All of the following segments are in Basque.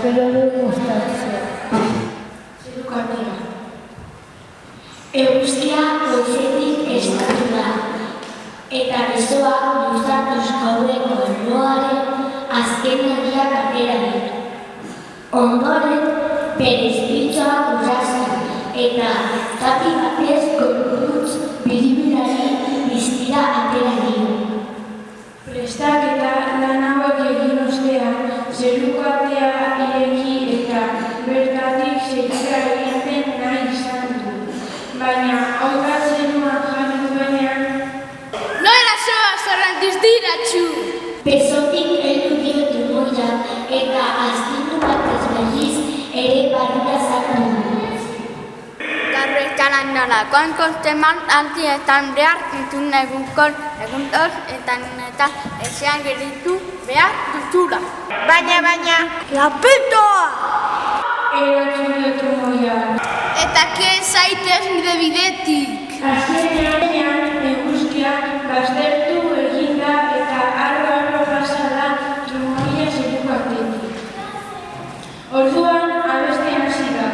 espero du gustatzea. Zerukatea. Eguzkia goizetik estatu da, eta besoa luzatuz gaurreko erloaren azken argiak atera ditu. Ondoren, bere espiritua urraztu, eta zapi batez gorputz biribilari biztira atera dio. Prestaketa lan hauek egin ostean, zeruko atea ireki eta bertatik segika egiten nahi izan du. Baina aurra zeruan jarri duenean... Nola zoaz horren dizdiratxu! Besotik heldu dio trumoia eta astindu batez berriz ere barrura sartu du. Garrekanan nolakoan kosteman antietan behar ditun egunkon eguntoz eta ezean geritu behar duzula. Baina, lapitoa! Erantzun dio trumoia. Eta kien zaitez nire bidetik. Azkenean eguzkia baztertu egin da eta arro pasa da trumoia zeruko atetik. Orduan abestea hasi da.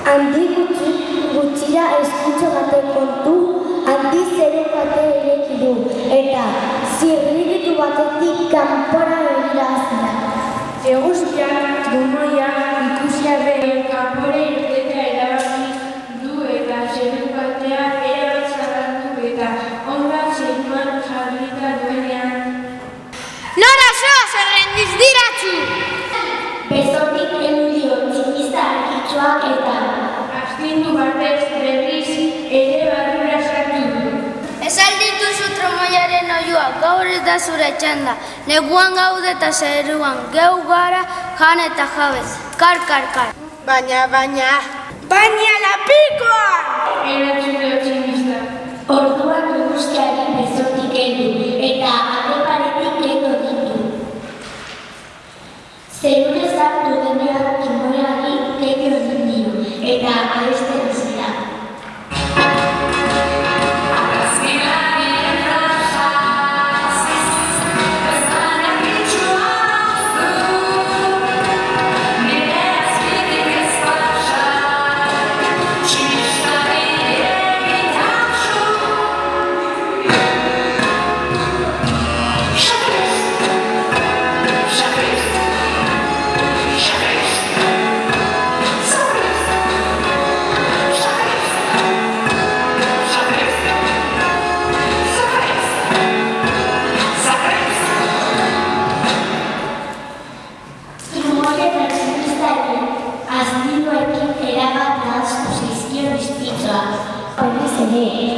Handi gutxira eskutxo batek kontu, handi zeruko atea ireki du, eta zirrikitu batetik kanpora begira hasi da. Eguzkiak trumoia ikusia behin kanpora irtetea erabaki du eta zeruko atea erabat zabaldu eta honra zeruan jarrita duenean. Nola zoaz horren dizdiratxu! Besotik heldu dio tximista argitxoa eta Astindu batez berriz ere barrura sartu du. Ez aldituzu trumoiaren oioa, gaur ez da zure txanda. Neguan gaude eta zeruan, geu gara jan eta jabez. Kar. Baina lapikoa! Erantzun dio tximista. orduan eguzkiari besotik heldu eta ate paretik kendu ditu. Zerurez hartu denean trumoiari kendu egin dio eta abesten hasi da.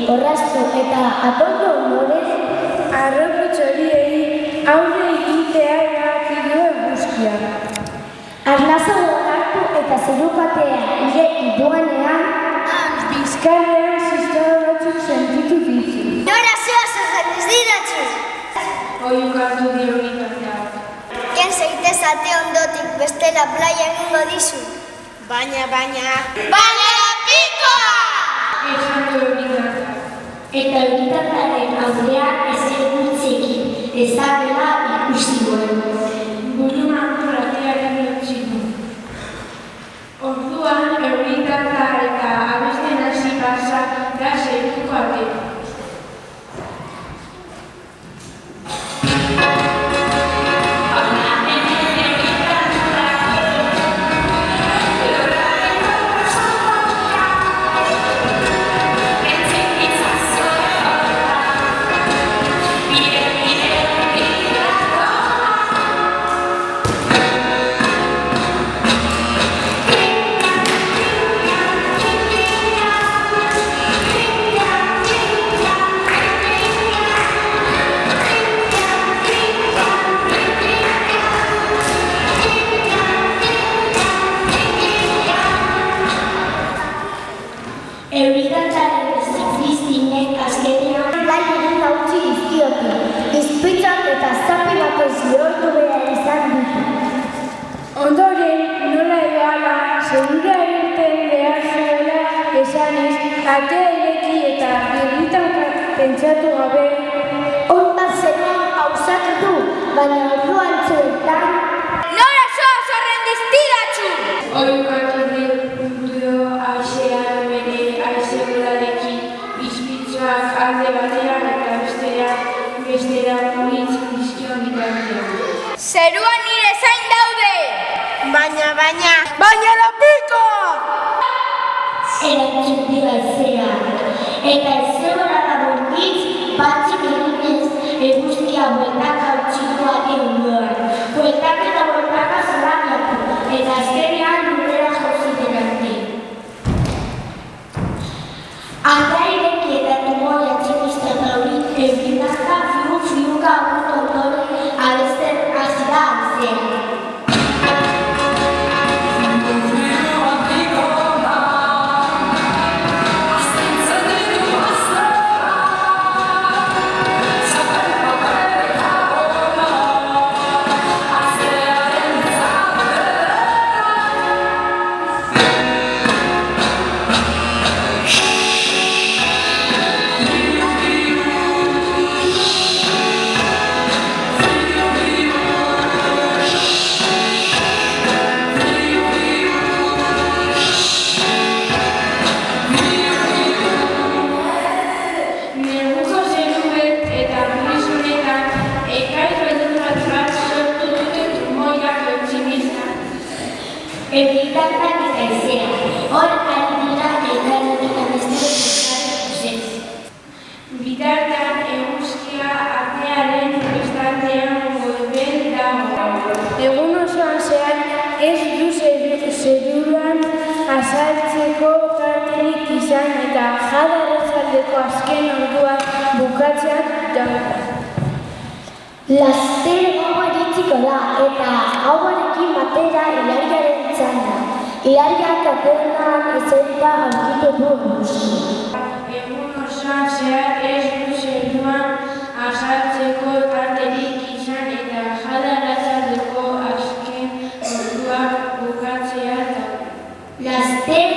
Orraztu eta atondo humorez Arroputz horiei aurre egitea erabaki du eguzkiak. arnazago hartu eta zerukatea ireki duenean Bizkarrean ziztara batzuk sentitu ditu. Nola zoaz horren dizdiratxu! Oiuk hartu dio unitateak. Ken zeitez ate ondotik bestela playa egingo dizu. Baina... Baina lapikoa! Esan du unitateak. eta euritatearen aurrean ezer gutzekin ezabela ikusi duen. Buruan platearen utzi du. Orduan euritata eta abesten hasi pasa da zeruko atea. izanez, atea ireki eta birritan pentsatu gabe. Honbat zeruan pausatu du, baina orduan zuetan. Nora zoaz horren diztidatzu! Oikatu dio aizean bere aizegolarekin, izpitzuak alde batean eta bestera mugitzen dizkion bitartean. Zeruan nire zain daude! Baina lapikoa! Erantzun dio aizea, eta aizegora da bortitz, batzik eginez, eguzkia bueltaka utxikoa ondoan. Bueltaka eta bueltaka zorabiatu, eta azkenean lurrera jauziten arte. Atea ireki eta tumoia txikista gauri, eurinazka fiuka agurtu ondore, abesten hasi da aizea. Egitantan eta aizea, hor ari dira elkarrekin abesteko Bitartean eguzkia atearen bestaldean goibel dago. Egun osoan zehar ez du zeruan azaltzeko tarterik izan eta jada arratsaldeko azken orduak bukatzeak dauka. Laster gaua iritsiko da eta gauarekin batera ilariaren txanda. Ilariak atean ezerita aurkitu du eguzkia. Egun osoan zehar ez du zeruan azaltzeko tarterik izan eta jada arratsaldeko azken orduak bukatzeak dauka. Laster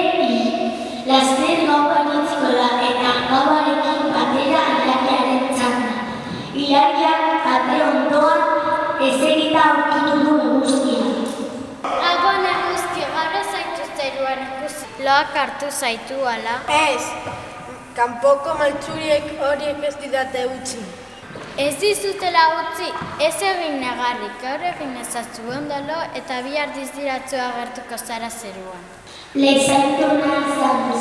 gaua iritsiko da eta gauarekin batera ilariaren txanda. Ilariak ate ondoan ezerita aurkitu du eguzkia. Gabon eguzki, gaur ez zaitu zeruan ikusi. Loak hartu zaitu ala. Ez, kanpoko maltzuriek horiek ez didate utzi. Ez dizutela utzi, ez egin negarrik, gaur egin ezatzu ondalo eta bihar dizdiratzu agertuko zara zeruan. Lezaitu nahi izan du.